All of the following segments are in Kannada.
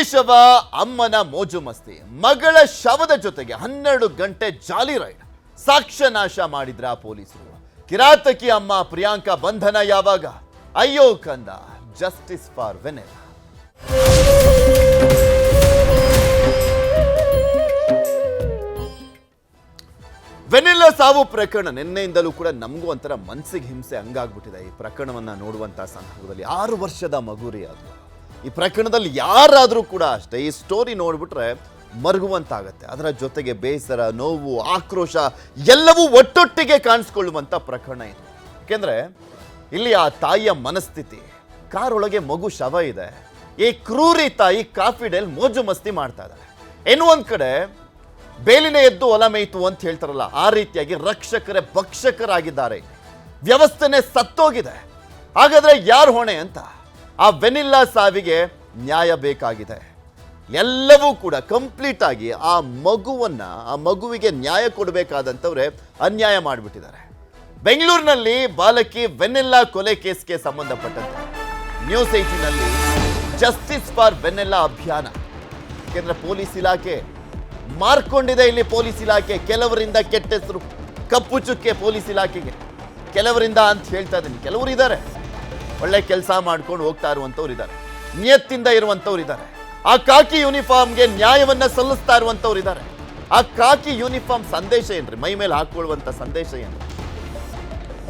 ಶವ ಅಮ್ಮನ ಮೋಜು ಮಸ್ತಿ, ಮಗಳ ಶವದ ಜೊತೆಗೆ 12 ಗಂಟೆ ಜಾಲಿ ರೈಡ್, ಸಾಕ್ಷ್ಯ ನಾಶ ಮಾಡಿದ್ರ ಪೊಲೀಸರು. ಕಿರಾತಕಿ ಅಮ್ಮ ಪ್ರಿಯಾಂಕಾ ಬಂಧನ ಯಾವಾಗ? ಅಯ್ಯೋ ಕಂದ, ಜಸ್ಟಿಸ್ ಫಾರ್ ವೆನೆಲ್ಲಾ. ವೆನೆಲ್ಲಾ ಸಾವು ಪ್ರಕರಣ ನಿನ್ನೆಯಿಂದಲೂ ಕೂಡ ನಮಗೂ ಒಂಥರ ಮನಸ್ಸಿಗೆ ಹಿಂಸೆ ಹಂಗಾಗ್ಬಿಟ್ಟಿದೆ. ಈ ಪ್ರಕರಣವನ್ನ ನೋಡುವಂತಹ ಸಂದರ್ಭದಲ್ಲಿ 6 ವರ್ಷದ ಮಗುರಿ ಅದು. ಈ ಪ್ರಕರಣದಲ್ಲಿ ಯಾರಾದರೂ ಕೂಡ ಅಷ್ಟೇ ಈ ಸ್ಟೋರಿ ನೋಡ್ಬಿಟ್ರೆ ಮರುಗುವಂತಾಗತ್ತೆ. ಅದರ ಜೊತೆಗೆ ಬೇಸರ, ನೋವು, ಆಕ್ರೋಶ ಎಲ್ಲವೂ ಒಟ್ಟೊಟ್ಟಿಗೆ ಕಾಣಿಸ್ಕೊಳ್ಳುವಂಥ ಪ್ರಕರಣ ಇದು. ಯಾಕೆಂದ್ರೆ ಇಲ್ಲಿ ಆ ತಾಯಿಯ ಮನಸ್ಥಿತಿ, ಕಾರೊಳಗೆ ಮಗು ಶವ ಇದೆ, ಈ ಕ್ರೂರಿ ತಾಯಿ ಕಾಫಿ ಡೇಲ್ ಮೋಜು ಮಸ್ತಿ ಮಾಡ್ತಾ ಇದ್ದಾರೆ. ಇನ್ನು ಒಂದ್ ಕಡೆ ಬೇಲಿನ ಎದ್ದು ಹೊಲ ಮೇಯ್ತು ಅಂತ ಹೇಳ್ತಾರಲ್ಲ, ಆ ರೀತಿಯಾಗಿ ರಕ್ಷಕರೇ ಭಕ್ಷಕರಾಗಿದ್ದಾರೆ. ವ್ಯವಸ್ಥೆನೇ ಸತ್ತೋಗಿದೆ. ಹಾಗಾದ್ರೆ ಯಾರು ಹೊಣೆ ಅಂತ? ಆ ವೆನಿಲ್ಲಾ ಸಾವಿಗೆ ನ್ಯಾಯ ಬೇಕಾಗಿದೆ. ಎಲ್ಲವೂ ಕೂಡ ಕಂಪ್ಲೀಟ್ ಆಗಿ ಆ ಮಗುವಿಗೆ ನ್ಯಾಯ ಕೊಡಬೇಕಾದಂಥವ್ರೆ ಅನ್ಯಾಯ ಮಾಡಿಬಿಟ್ಟಿದ್ದಾರೆ. ಬೆಂಗಳೂರಿನಲ್ಲಿ ಬಾಲಕಿ ವೆನಿಲ್ಲಾ ಕೊಲೆ ಕೇಸ್ಗೆ ಸಂಬಂಧಪಟ್ಟಂತೆ ನ್ಯೂಸ್ 18ನಲ್ಲಿ ಜಸ್ಟಿಸ್ ಫಾರ್ ವೆನಿಲ್ಲಾ ಅಭಿಯಾನ. ಯಾಕೆಂದ್ರೆ ಪೊಲೀಸ್ ಇಲಾಖೆ ಮಾರ್ಕೊಂಡಿದೆ. ಇಲ್ಲಿ ಪೊಲೀಸ್ ಇಲಾಖೆ ಕೆಲವರಿಂದ ಕೆಟ್ಟ ಹೆಸರು, ಕಪ್ಪು ಚುಕ್ಕೆ ಪೊಲೀಸ್ ಇಲಾಖೆಗೆ. ಕೆಲವರಿಂದ ಅಂತ ಹೇಳ್ತಾ ಇದ್ದೀನಿ, ಕೆಲವರು ಇದ್ದಾರೆ ಒಳ್ಳೆ ಕೆಲಸ ಮಾಡ್ಕೊಂಡು ಹೋಗ್ತಾ ಇರುವಂಥವ್ರು ಇದ್ದಾರೆ, ನಿಯತ್ತಿಂದ ಇರುವಂಥವ್ರು ಇದ್ದಾರೆ. ಆ ಕಾಕಿ ಯೂನಿಫಾರ್ಮ್ಗೆ ನ್ಯಾಯವನ್ನ ಸಲ್ಲಿಸ್ತಾ ಇರುವಂಥವ್ರು ಇದ್ದಾರೆ. ಆ ಕಾಕಿ ಯೂನಿಫಾರ್ಮ್ ಸಂದೇಶ ಏನ್ರಿ? ಮೈ ಮೇಲೆ ಹಾಕೊಳ್ಳುವಂಥ ಸಂದೇಶ ಏನು?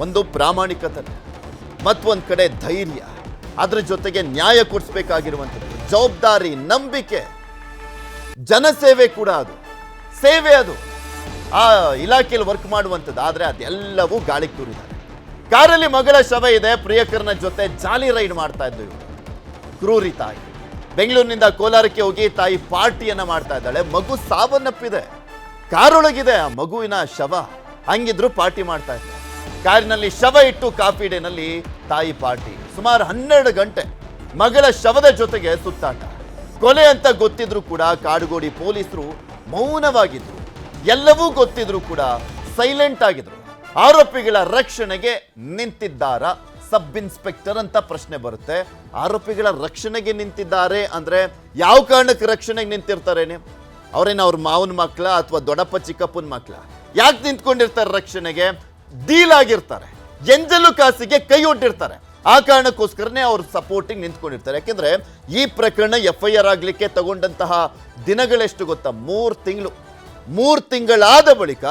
ಒಂದು ಪ್ರಾಮಾಣಿಕತೆ, ಮತ್ತೊಂದು ಕಡೆ ಧೈರ್ಯ, ಅದ್ರ ಜೊತೆಗೆ ನ್ಯಾಯ ಕೊಡಿಸ್ಬೇಕಾಗಿರುವಂಥದ್ದು, ಜವಾಬ್ದಾರಿ, ನಂಬಿಕೆ, ಜನಸೇವೆ ಕೂಡ ಅದು, ಸೇವೆ ಅದು, ಆ ಇಲಾಖೆಯಲ್ಲಿ ವರ್ಕ್ ಮಾಡುವಂಥದ್ದು. ಆದರೆ ಅದೆಲ್ಲವೂ ಗಾಳಿಗೆ ತೂರಿದ್ದಾರೆ. ಕಾರಲ್ಲಿ ಮಗಳ ಶವ ಇದೆ, ಪ್ರಿಯಕರನ ಜೊತೆ ಜಾಲಿ ರೈಡ್ ಮಾಡ್ತಾ ಇದ್ದು ಇವರು. ಕ್ರೂರಿ ತಾಯಿ ಬೆಂಗಳೂರಿನಿಂದ ಕೋಲಾರಕ್ಕೆ ಹೋಗಿ ತಾಯಿ ಪಾರ್ಟಿಯನ್ನ ಮಾಡ್ತಾ ಇದ್ದಾಳೆ. ಮಗು ಸಾವನ್ನಪ್ಪಿದೆ, ಕಾರೊಳಗಿದೆ ಆ ಮಗುವಿನ ಶವ. ಹಂಗಿದ್ರು ಪಾರ್ಟಿ ಮಾಡ್ತಾ ಇದ್ದಾರೆ. ಕಾರಿನಲ್ಲಿ ಶವ ಇಟ್ಟು ಕಾಫಿ ಡೇನಲ್ಲಿ ತಾಯಿ ಪಾರ್ಟಿ. ಸುಮಾರು 12 ಗಂಟೆ ಮಗಳ ಶವದ ಜೊತೆಗೆ ಸುತ್ತಾಟ. ಕೊಲೆ ಅಂತ ಗೊತ್ತಿದ್ರು ಕೂಡ ಕಾಡುಗೋಡಿ ಪೊಲೀಸರು ಮೌನವಾಗಿದ್ರು. ಎಲ್ಲವೂ ಗೊತ್ತಿದ್ರು ಕೂಡ ಸೈಲೆಂಟ್ ಆಗಿದ್ರು. ಆರೋಪಿಗಳ ರಕ್ಷಣೆಗೆ ನಿಂತಿದ್ದಾರಾ ಸಬ್ ಇನ್ಸ್ಪೆಕ್ಟರ್ ಅಂತ ಪ್ರಶ್ನೆ ಬರುತ್ತೆ. ಆರೋಪಿಗಳ ರಕ್ಷಣೆಗೆ ನಿಂತಿದ್ದಾರೆ ಅಂದ್ರೆ ಯಾವ ಕಾರಣಕ್ಕೆ ರಕ್ಷಣೆಗೆ ನಿಂತಿರ್ತಾರೇನೆ? ಅವ್ರೇನ ಅವ್ರ ಮಾವನ ಮಕ್ಳ ಅಥವಾ ದೊಡ್ಡಪ್ಪ ಚಿಕ್ಕಪ್ಪನ ಮಕ್ಳ? ಯಾಕೆ ನಿಂತ್ಕೊಂಡಿರ್ತಾರೆ ರಕ್ಷಣೆಗೆ? ಡೀಲ್ ಆಗಿರ್ತಾರೆ, ಎಂಜಲು ಕಾಸಿಗೆ ಕೈ ಒಡ್ಡಿರ್ತಾರೆ. ಆ ಕಾರಣಕ್ಕೋಸ್ಕರನೇ ಅವ್ರ ಸಪೋರ್ಟಿಂಗ್ ನಿಂತ್ಕೊಂಡಿರ್ತಾರೆ. ಯಾಕೆಂದ್ರೆ ಈ ಪ್ರಕರಣ FIR ಆಗ್ಲಿಕ್ಕೆ ತಗೊಂಡಂತಹ ದಿನಗಳೆಷ್ಟು ಗೊತ್ತಾ? 3 ತಿಂಗಳು. 3 ತಿಂಗಳಾದ ಬಳಿಕ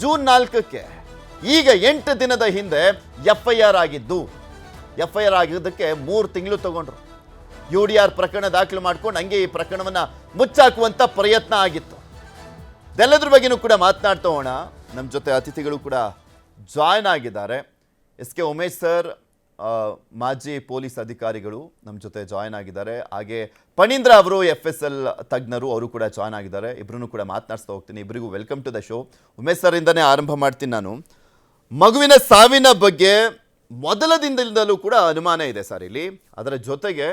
ಜೂನ್ 4ಕ್ಕೆ ಈಗ 8 ದಿನದ ಹಿಂದೆ FIR ಆಗಿದ್ದು. FIR ಆಗಿದ್ದಕ್ಕೆ 3 ತಿಂಗಳು ತಗೊಂಡ್ರು. UDR ಪ್ರಕರಣ ದಾಖಲು ಮಾಡ್ಕೊಂಡು ಹಂಗೆ ಈ ಪ್ರಕರಣವನ್ನ ಮುಚ್ಚಾಕುವಂತ ಪ್ರಯತ್ನ ಆಗಿತ್ತು. ಇದೆಲ್ಲದ್ರ ಬಗ್ಗೆನೂ ಕೂಡ ಮಾತನಾಡ್ತಾ ಹೋಗೋಣ. ನಮ್ಮ ಜೊತೆ ಅತಿಥಿಗಳು ಕೂಡ ಜಾಯ್ನ್ ಆಗಿದ್ದಾರೆ. SK ಉಮೇಶ್ ಸರ್, ಮಾಜಿ ಪೊಲೀಸ್ ಅಧಿಕಾರಿಗಳು ನಮ್ಮ ಜೊತೆ ಜಾಯ್ನ್ ಆಗಿದ್ದಾರೆ. ಹಾಗೆ ಫಣೀಂದ್ರ ಅವರು FSL ತಜ್ಞರು, ಅವರು ಕೂಡ ಜಾಯ್ನ್ ಆಗಿದ್ದಾರೆ. ಇಬ್ಬರನ್ನು ಕೂಡ ಮಾತನಾಡಿಸ್ತಾ ಹೋಗ್ತೀನಿ. ಇಬ್ಬರಿಗೂ welcome to the show. Umesh sir ಇಂದನೇ ಆರಂಭ ಮಾಡ್ತೀನಿ ನಾನು. ಮಗುವಿನ ಸಾವಿನ ಬಗ್ಗೆ ಮೊದಲ ದಿನದಿಂದಲೂ ಕೂಡ ಅನುಮಾನ ಇದೆ ಸರ್ ಇಲ್ಲಿ. ಅದರ ಜೊತೆಗೆ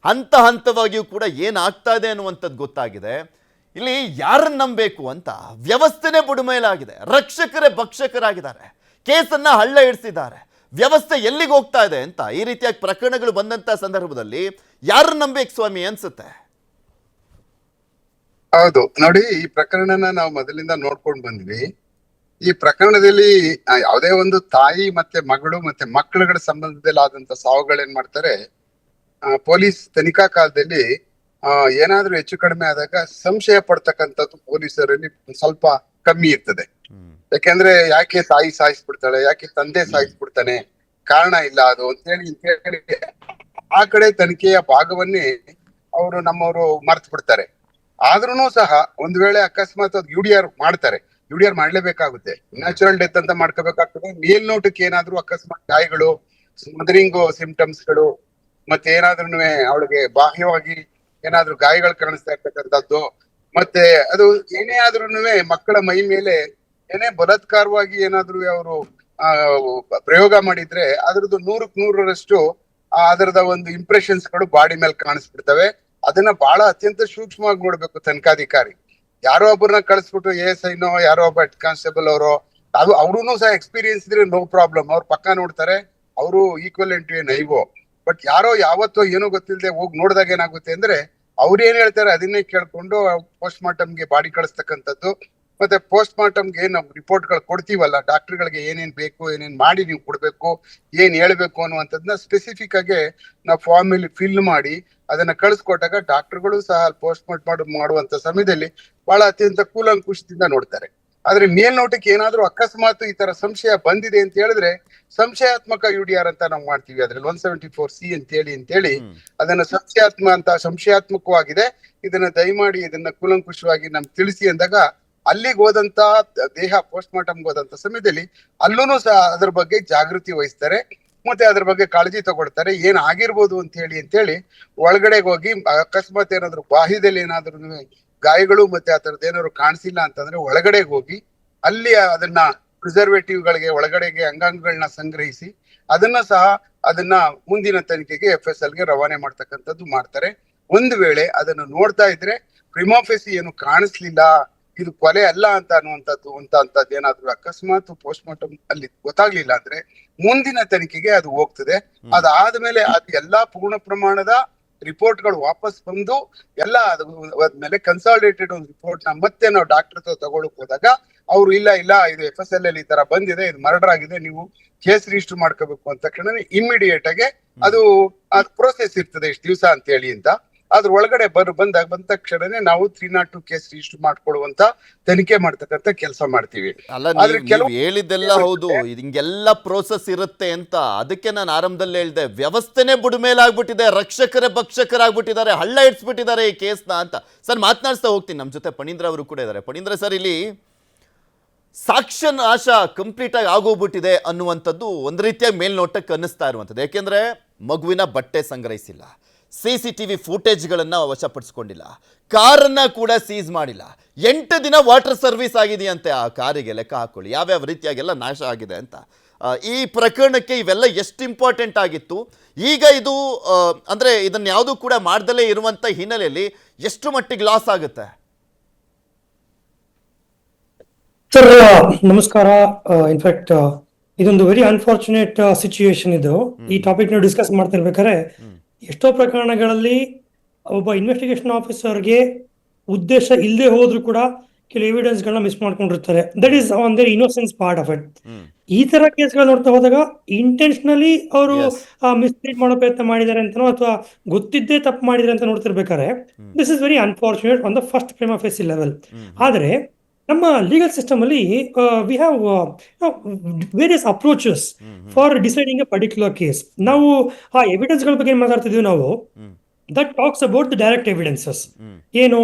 ಹಂತವಾಗಿಯೂ ಕೂಡ ಏನಾಗ್ತಾ ಇದೆ ಅನ್ನುವಂಥದ್ದು ಗೊತ್ತಾಗಿದೆ. ಇಲ್ಲಿ ಯಾರನ್ನು ನಂಬಬೇಕು ಅಂತ ವ್ಯವಸ್ಥೆನೇ ಬುಡಮೇಲಾಗಿದೆ. ರಕ್ಷಕರೇ ಭಕ್ಷಕರಾಗಿದ್ದಾರೆ. ಕೇಸನ್ನ ಹಳ್ಳ ಹಿಡಿಸಿದ್ದಾರೆ. ವ್ಯವಸ್ಥೆ ಎಲ್ಲಿಗೆ ಹೋಗ್ತಾ ಇದೆ ಅಂತ ಈ ರೀತಿಯಾಗಿ ಪ್ರಕರಣಗಳು ಬಂದಂತ ಸಂದರ್ಭದಲ್ಲಿ ಯಾರನ್ನ ನಂಬೇಕು ಸ್ವಾಮಿ ಅನ್ಸುತ್ತೆ? ಹೌದು ನೋಡಿ, ಈ ಪ್ರಕರಣನ ನಾವು ಮೊದಲಿಂದ ನೋಡ್ಕೊಂಡು ಬಂದ್ವಿ. ಈ ಪ್ರಕರಣದಲ್ಲಿ ಯಾವುದೇ ಒಂದು ತಾಯಿ ಮತ್ತೆ ಮಗಳು ಮತ್ತೆ ಮಕ್ಕಳುಗಳ ಸಂಬಂಧದಲ್ಲಿ ಆದಂತ ಸಾವುಗಳೇನ್ ಮಾಡ್ತಾರೆ, ಪೊಲೀಸ್ ತನಿಖಾ ಕಾಲದಲ್ಲಿ ಏನಾದ್ರೂ ಹೆಚ್ಚು ಕಡಿಮೆ ಆದಾಗ ಸಂಶಯ ಪಡ್ತಕ್ಕಂಥದ್ದು ಪೊಲೀಸರಲ್ಲಿ ಸ್ವಲ್ಪ ಕಮ್ಮಿ ಇರ್ತದೆ. ಯಾಕೆಂದ್ರೆ ಯಾಕೆ ತಾಯಿ ಸಾಯಿಸ್ಬಿಡ್ತಾಳೆ, ಯಾಕೆ ತಂದೆ ಸಾಯಿಸ್ಬಿಡ್ತಾನೆ, ಕಾರಣ ಇಲ್ಲ ಅದು ಅಂತ ಹೇಳಿ ಆ ಕಡೆ ತನಿಖೆಯ ಭಾಗವನ್ನೇ ಅವರು ನಮ್ಮವರು ಮರ್ತು ಬಿಡ್ತಾರೆ. ಆದ್ರೂ ಸಹ ಒಂದ್ ವೇಳೆ ಅಕಸ್ಮಾತ್ ಅದು UDR ಮಾಡ್ತಾರೆ, UDR ಮಾಡ್ಲೇಬೇಕಾಗುತ್ತೆ. ನ್ಯಾಚುರಲ್ ಡೆತ್ ಅಂತ ಮಾಡ್ಕೋಬೇಕಾಗ್ತದೆ. ಮೇಲ್ನೋಟಕ್ಕೆ ಏನಾದ್ರು ಅಕಸ್ಮಾತ್ ಗಾಯಗಳು, ಸ್ಮದರಿಂಗ್ ಸಿಂಪ್ಟಮ್ಸ್ಗಳು, ಮತ್ತೆ ಏನಾದ್ರೂ ಅವಳಿಗೆ ಬಾಹ್ಯವಾಗಿ ಏನಾದ್ರೂ ಗಾಯಗಳು ಕಾಣಿಸ್ತಾ ಇರ್ತಕ್ಕಂಥದ್ದು, ಮತ್ತೆ ಅದು ಏನೇ ಆದ್ರೂ ಮಕ್ಕಳ ಮೈ ಮೇಲೆ ಏನೇ ಬಲಾತ್ಕಾರವಾಗಿ ಏನಾದ್ರು ಅವರು ಪ್ರಯೋಗ ಮಾಡಿದ್ರೆ ಅದ್ರದ್ದು 100ಕ್ಕೆ 100ರಷ್ಟು ಅದರದ ಒಂದು ಇಂಪ್ರೆಷನ್ಸ್ ಗಳು ಬಾಡಿ ಮೇಲೆ ಕಾಣಿಸ್ಬಿಡ್ತವೆ. ಅದನ್ನ ಬಹಳ ಅತ್ಯಂತ ಸೂಕ್ಷ್ಮವಾಗಿ ನೋಡ್ಬೇಕು ತನಿಖಾಧಿಕಾರಿ. ಯಾರೋ ಒಬ್ಬರನ್ನ ಕಳಿಸ್ಬಿಟ್ಟು ASI ನೋ ಯಾರೋ ಒಬ್ಬ ಹೆಡ್ ಕಾನ್ಸ್ಟೇಬಲ್ ಅವರು, ಅದು ಅವ್ರೂ ಸಹ ಎಕ್ಸ್ಪೀರಿಯನ್ಸ್ ಇದ್ರೆ ನೋ ಪ್ರಾಬ್ಲಮ್, ಅವ್ರು ಪಕ್ಕ ನೋಡ್ತಾರೆ, ಅವರು ಈಕ್ವಲೆಂಟ್ ಟು ಎ ನೈವೋ. ಬಟ್ ಯಾರೋ ಯಾವತ್ತೋ ಏನೋ ಗೊತ್ತಿಲ್ಲದೆ ಹೋಗಿ ನೋಡಿದಾಗ ಏನಾಗುತ್ತೆ ಅಂದ್ರೆ ಅವ್ರು ಏನ್ ಹೇಳ್ತಾರೆ ಅದನ್ನೇ ಕೇಳ್ಕೊಂಡು ಪೋಸ್ಟ್ ಮಾರ್ಟಮ್ಗೆ ಬಾಡಿ ಕಳಿಸ್ತಕ್ಕಂಥದ್ದು, ಮತ್ತೆ ಪೋಸ್ಟ್ ಮಾರ್ಟಮ್ಗೆ ಏನ್ ನಾವು ರಿಪೋರ್ಟ್ಗಳು ಕೊಡ್ತೀವಲ್ಲ, ಡಾಕ್ಟರ್ಗಳಿಗೆ ಏನೇನ್ ಬೇಕು, ಏನೇನ್ ಮಾಡಿ ನೀವು ಕೊಡ್ಬೇಕು, ಏನ್ ಹೇಳ್ಬೇಕು ಅನ್ನುವಂಥದ್ದನ್ನ ಸ್ಪೆಸಿಫಿಕ್ ಆಗಿ ನಾವು ಫಾರ್ಮ್ ಅಲ್ಲಿ ಫಿಲ್ ಮಾಡಿ ಅದನ್ನ ಕಳಿಸ್ಕೊಟ್ಟಾಗ ಡಾಕ್ಟರ್ಗಳು ಸಹ ಪೋಸ್ಟ್ ಮಾರ್ಟಮ್ ಮಾಡುವಂತ ಸಮಯದಲ್ಲಿ ಬಹಳ ಅತ್ಯಂತ ಕೂಲಂಕುಷದಿಂದ ನೋಡ್ತಾರೆ. ಆದ್ರೆ ಮೇಲ್ನೋಟಕ್ಕೆ ಏನಾದ್ರೂ ಅಕಸ್ಮಾತ್ ಈ ತರ ಸಂಶಯ ಬಂದಿದೆ ಅಂತ ಹೇಳಿದ್ರೆ ಸಂಶಯಾತ್ಮಕ UDR ಅಂತ ನಾವು ಮಾಡ್ತೀವಿ. ಅದ್ರಲ್ಲಿ 174C ಅಂತೇಳಿ ಅದನ್ನ ಸಂಶಯಾತ್ಮಕವಾಗಿದೆ, ಇದನ್ನ ದಯಮಾಡಿ ಇದನ್ನ ಕೂಲಂಕುಷವಾಗಿ ನಮ್ಗೆ ತಿಳಿಸಿ ಅಂದಾಗ ಅಲ್ಲಿಗೆ ಹೋದಂತ ದೇಹ ಪೋಸ್ಟ್ ಮಾರ್ಟಮ್ಗೆ ಹೋದಂತ ಸಮಯದಲ್ಲಿ ಅಲ್ಲೂ ಸಹ ಅದ್ರ ಬಗ್ಗೆ ಜಾಗೃತಿ ವಹಿಸ್ತಾರೆ, ಮತ್ತೆ ಅದ್ರ ಬಗ್ಗೆ ಕಾಳಜಿ ತಗೊಳ್ತಾರೆ. ಏನ್ ಆಗಿರ್ಬೋದು ಅಂತೇಳಿ ಒಳಗಡೆಗೆ ಹೋಗಿ ಅಕಸ್ಮಾತ್ ಏನಾದ್ರು ಬಾಹ್ಯದಲ್ಲಿ ಏನಾದ್ರು ಗಾಯಗಳು ಮತ್ತೆ ಆ ತರದ್ ಏನಾದ್ರು ಕಾಣಿಸಿಲ್ಲ ಅಂತಂದ್ರೆ ಒಳಗಡೆಗೆ ಹೋಗಿ ಅಲ್ಲಿ ಅದನ್ನ ಪ್ರಿಸರ್ವೇಟಿವ್ ಗಳಿಗೆ ಒಳಗಡೆಗೆ ಅಂಗಾಂಗಗಳನ್ನ ಸಂಗ್ರಹಿಸಿ ಅದನ್ನ ಮುಂದಿನ ತನಿಖೆಗೆ FSL ಗೆ ರವಾನೆ ಮಾಡ್ತಕ್ಕಂಥದ್ದು ಮಾಡ್ತಾರೆ. ಒಂದು ವೇಳೆ ಅದನ್ನು ನೋಡ್ತಾ ಇದ್ರೆ ಪ್ರಿಮಾಫೆಸಿ ಏನು ಕಾಣಿಸ್ಲಿಲ್ಲ, ಇದು ಕೊಲೆ ಅಲ್ಲ ಅಂತ ಅನ್ನುವಂಥದ್ದು ಏನಾದ್ರು ಅಕಸ್ಮಾತ್ ಪೋಸ್ಟ್ ಮಾರ್ಟಮ್ ಅಲ್ಲಿ ಗೊತ್ತಾಗ್ಲಿಲ್ಲ ಅಂದ್ರೆ ಮುಂದಿನ ತನಿಖೆಗೆ ಅದು ಹೋಗ್ತದೆ. ಅದಾದ್ಮೇಲೆ ಅದು ಎಲ್ಲಾ ಪೂರ್ಣ ಪ್ರಮಾಣದ ರಿಪೋರ್ಟ್ಗಳು ವಾಪಸ್ ಬಂದು ಎಲ್ಲ ಅದ್ಮೇಲೆ ಕನ್ಸಾಲಿಡೇಟೆಡ್ ಒಂದು ರಿಪೋರ್ಟ್ ನ ಮತ್ತೆ ನಾವು ಡಾಕ್ಟರ್ ಹತ್ರ ತಗೊಳಕ್ ಹೋದಾಗ ಅವ್ರು ಇಲ್ಲ ಇದು FSL ಅಲ್ಲಿ ಈ ತರ ಬಂದಿದೆ, ಇದು ಮರ್ಡರ್ ಆಗಿದೆ, ನೀವು ಕೇಸ್ ರಿಜಿಸ್ಟರ್ ಮಾಡ್ಕೋಬೇಕು ಅಂತ ತಕ್ಷಣ ಇಮಿಡಿಯೇಟ್ ಆಗಿ ಅದು ಪ್ರೋಸೆಸ್ ಇರ್ತದೆ ಇಷ್ಟು ದಿವಸ ಅಂತ ಹೇಳಿ ಅಂತ ಅದ್ರ ಒಳಗಡೆ ಬಂದ ತಕ್ಷಣನೇ ನಾವು 302 ಕೇಸ್ ರಿಜಿಸ್ಟರ್ ಮಾಡ್ಕೊಳ್ಳುವಂತ ತನಿಖೆ ಮಾಡ್ತಕ್ಕಂಥ ಕೆಲಸ ಮಾಡ್ತೀವಿ. ಅಲ್ಲ, ನೀವು ಹೇಳಿದ್ದೆಲ್ಲ ಹೌದು, ಹಿಂಗೆಲ್ಲ ಪ್ರೋಸೆಸ್ ಇರುತ್ತೆ ಅಂತ. ಅದಕ್ಕೆ ನಾನು ಆರಂಭದಲ್ಲಿ ಹೇಳಿದೆ, ವ್ಯವಸ್ಥೆನೇ ಬುಡಮೇಲಾಗ್ಬಿಟ್ಟಿದೆ, ರಕ್ಷಕರೇ ಭಕ್ಷಕರಾಗ್ಬಿಟ್ಟಿದ್ದಾರೆ, ಹಳ್ಳ ಇಡ್ಸ್ಬಿಟ್ಟಿದ್ದಾರೆ ಈ ಕೇಸ್ನ ಅಂತ. ಸರ್, ಮಾತನಾಡಿಸ್ತಾ ಹೋಗ್ತೀನಿ. ನಮ್ಮ ಜೊತೆ ಪಣೀಂದ್ರ ಅವರು ಕೂಡ ಇದ್ದಾರೆ. ಪಣೀಂದ್ರ ಸರ್, ಇಲ್ಲಿ ಸಾಕ್ಷ್ಯ ನಾಶ ಕಂಪ್ಲೀಟ್ ಆಗಿ ಆಗೋಗ್ಬಿಟ್ಟಿದೆ ಅನ್ನುವಂಥದ್ದು ಒಂದು ರೀತಿಯಾಗಿ ಮೇಲ್ನೋಟಕ್ಕೆ ಅನ್ನಿಸ್ತಾ ಇರುವಂಥದ್ದು. ಯಾಕೆಂದ್ರೆ ಮಗುವಿನ ಬಟ್ಟೆ ಸಂಗ್ರಹಿಸಿಲ್ಲ, CCTV ಫೂಟೇಜ್ಗಳನ್ನು ವಶಪಡಿಸ್ಕೊಂಡಿಲ್ಲ, ಕಾರನ್ನು ಕೂಡ ಸೀಸ್ ಮಾಡಿಲ್ಲ, 8 ದಿನ ವಾಟರ್ ಸರ್ವಿಸ್ ಆಗಿದೆಯಂತೆ ಆ ಕಾರಿಗೆ. ಲೆಕ್ಕ ಹಾಕೊಳ್ಳಿ ಯಾವ್ಯಾವ ರೀತಿಯಾಗೆಲ್ಲ ನಾಶ ಆಗಿದೆ ಅಂತ. ಈ ಪ್ರಕರಣಕ್ಕೆ ಇವೆಲ್ಲ ಎಷ್ಟು ಇಂಪಾರ್ಟೆಂಟ್ ಆಗಿತ್ತು. ಈಗ ಇದು ಅಂದರೆ ಇದನ್ನು ಯಾವುದೂ ಕೂಡ ಮಾಡ್ದಲೇ ಇರುವಂಥ ಹಿನ್ನೆಲೆಯಲ್ಲಿ ಎಷ್ಟು ಮಟ್ಟಿಗೆ ಲಾಸ್ ಆಗುತ್ತೆ? ಸರ್ ನಮಸ್ಕಾರ. ಇನ್ಫ್ಯಾಕ್ಟ್ ಇದೊಂದು ವೆರಿ ಅನ್ಫಾರ್ಚುನೇಟ್ ಸಿಚುಯೇಷನ್. ಇದು ಈ ಟಾಪಿಕ್ ನ ಡಿಸ್ಕಸ್ ಮಾಡ್ತಿರ್ಬೇಕಾದ್ರೆ ಎಷ್ಟೋ ಪ್ರಕರಣಗಳಲ್ಲಿ ಒಬ್ಬ ಇನ್ವೆಸ್ಟಿಗೇಷನ್ ಆಫೀಸರ್ಗೆ ಉದ್ದೇಶ ಇಲ್ಲದೆ ಹೋದ್ರು ಕೂಡ ಕೆಲವು ಎವಿಡೆನ್ಸ್ ಗಳನ್ನ ಮಿಸ್ ಮಾಡ್ಕೊಂಡಿರ್ತಾರೆ. That is on there innocence part of it. ಈ ತರ ಕೇಸ್ಗಳು ನೋಡ್ತಾ ಹೋದಾಗ ಇಂಟೆನ್ಷನಲಿ ಅವರು ಮಿಸ್ಲೀಡ್ ಮಾಡೋ ಪ್ರಯತ್ನ ಮಾಡಿದ್ದಾರೆ ಅಂತನೋ ಅಥವಾ ಗೊತ್ತಿದ್ದೇ ತಪ್ಪು ಮಾಡಿದ್ದಾರೆ ಅಂತ ನೋಡ್ತಿರ್ಬೇಕಾದ್ರೆ this is very unfortunate on the first prima facie level. ಆದ್ರೆ ನಮ್ಮ ಲೀಗಲ್ ಸಿಸ್ಟಮ್ ಅಲ್ಲಿ we have various approaches for deciding a particular case. ನಾವು ಆ ಎವಿಡೆನ್ಸ್ ಗಳ ಬಗ್ಗೆ ಏನ್ ಮಾತಾಡ್ತಿದೀವಿ ನಾವು, that talks about the direct evidences. ಏನು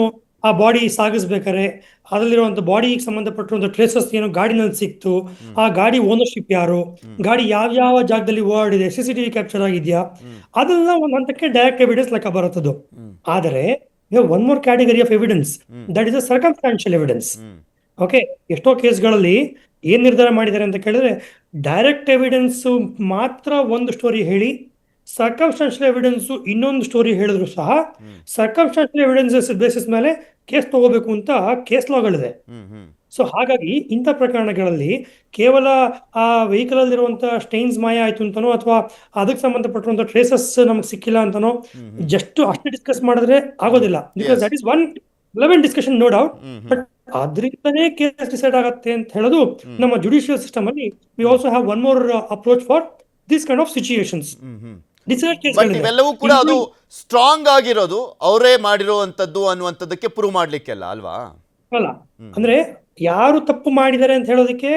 ಆ ಬಾಡಿ ಸಾಗಿಸ್ಬೇಕಾದ್ರೆ ಅದರಲ್ಲಿರುವಂತ ಬಾಡಿಗೆ ಸಂಬಂಧಪಟ್ಟಿರುವಂತ ಟ್ರೇಸಸ್ ಏನು ಗಾಡಿನಲ್ಲಿ ಸಿಕ್ತು, ಆ ಗಾಡಿ ಓನರ್ಶಿಪ್ ಯಾರು, ಗಾಡಿ ಯಾವ ಜಾಗದಲ್ಲಿ ಓಡಾಡಿದೆ, CCTV ಕ್ಯಾಪ್ಚರ್ ಆಗಿದೆಯಾ, ಅದೆಲ್ಲ ಒಂದು ಹಂತಕ್ಕೆ ಡೈರೆಕ್ಟ್ ಎವಿಡೆನ್ಸ್ ಲೆಕ್ಕ ಬರುತ್ತದು. ಆದರೆ one more category of evidence, that is a circumstantial evidence. Okay, ಎಷ್ಟೋ ಕೇಸ್ಗಳಲ್ಲಿ ಏನ್ ನಿರ್ಧಾರ ಮಾಡಿದ್ದಾರೆ ಅಂತ ಕೇಳಿದ್ರೆ ಡೈರೆಕ್ಟ್ ಎವಿಡೆನ್ಸ್ ಮಾತ್ರ ಒಂದು ಸ್ಟೋರಿ ಹೇಳಿ ಸರ್ಕಮ್ಸ್ಟಾನ್ಷಿಯಲ್ ಎವಿಡೆನ್ಸ್ ಇನ್ನೊಂದು ಸ್ಟೋರಿ ಹೇಳಿದ್ರು ಸಹ ಸರ್ಕಮ್ಸ್ಟಾನ್ಷಿಯಲ್ ಎವಿಡೆನ್ಸಸ್ ಬೇಸಿಸ್ ಮೇಲೆ ಕೇಸ್ ತಗೋಬೇಕು ಅಂತ ಕೇಸ್ ಲಾಗಳಿದೆ. ಸೊ ಹಾಗಾಗಿ ಇಂಥ ಪ್ರಕರಣಗಳಲ್ಲಿ ಕೇವಲ ಆ ವೆಹಿಕಲ್ ಅಲ್ಲಿರುವಂತಹ ಸ್ಟೈನ್ಸ್ ಮಾಯ ಆಯ್ತು ಅಂತನೋ ಅಥವಾ ಅದಕ್ಕೆ ಸಂಬಂಧಪಟ್ಟಿರುವಂತಹ ಟ್ರೇಸಸ್ ನಮ್ಗೆ ಸಿಕ್ಕಿಲ್ಲ ಅಂತನೋ ಜಸ್ಟ್ ಅಷ್ಟೇ ಡಿಸ್ಕಸ್ ಮಾಡಿದ್ರೆ ಆಗೋದಿಲ್ಲ. Because that is one eleven discussion, no doubt. But ಅದರಿಂದನೇ ಕೇಸ್ ಡಿಸೈಡ್ ಆಗತ್ತೆ ಅಂತ ಹೇಳೋದು ನಮ್ಮ ಜುಡಿಷಿಯಲ್ ಸಿಸ್ಟಮ್ ಅಲ್ಲಿ we also have one more approach for this kind of situations. But ಇವೆಲ್ಲವೂ ಕೂಡ ಅದು ಸ್ಟ್ರಾಂಗ್ ಆಗಿರೋದು ಅವರೇ ಮಾಡಿರುವಂತದ್ದು ಅನ್ನುವಂಥದ್ದಕ್ಕೆ ಪ್ರೂವ್ ಮಾಡ್ಲಿಕ್ಕೆಲ್ಲ ಅಲ್ವಾ? ಅಲ್ಲ, ಅಂದ್ರೆ ಯಾರು ತಪ್ಪು ಮಾಡಿದ್ದಾರೆ ಅಂತ ಹೇಳೋದಕ್ಕೆ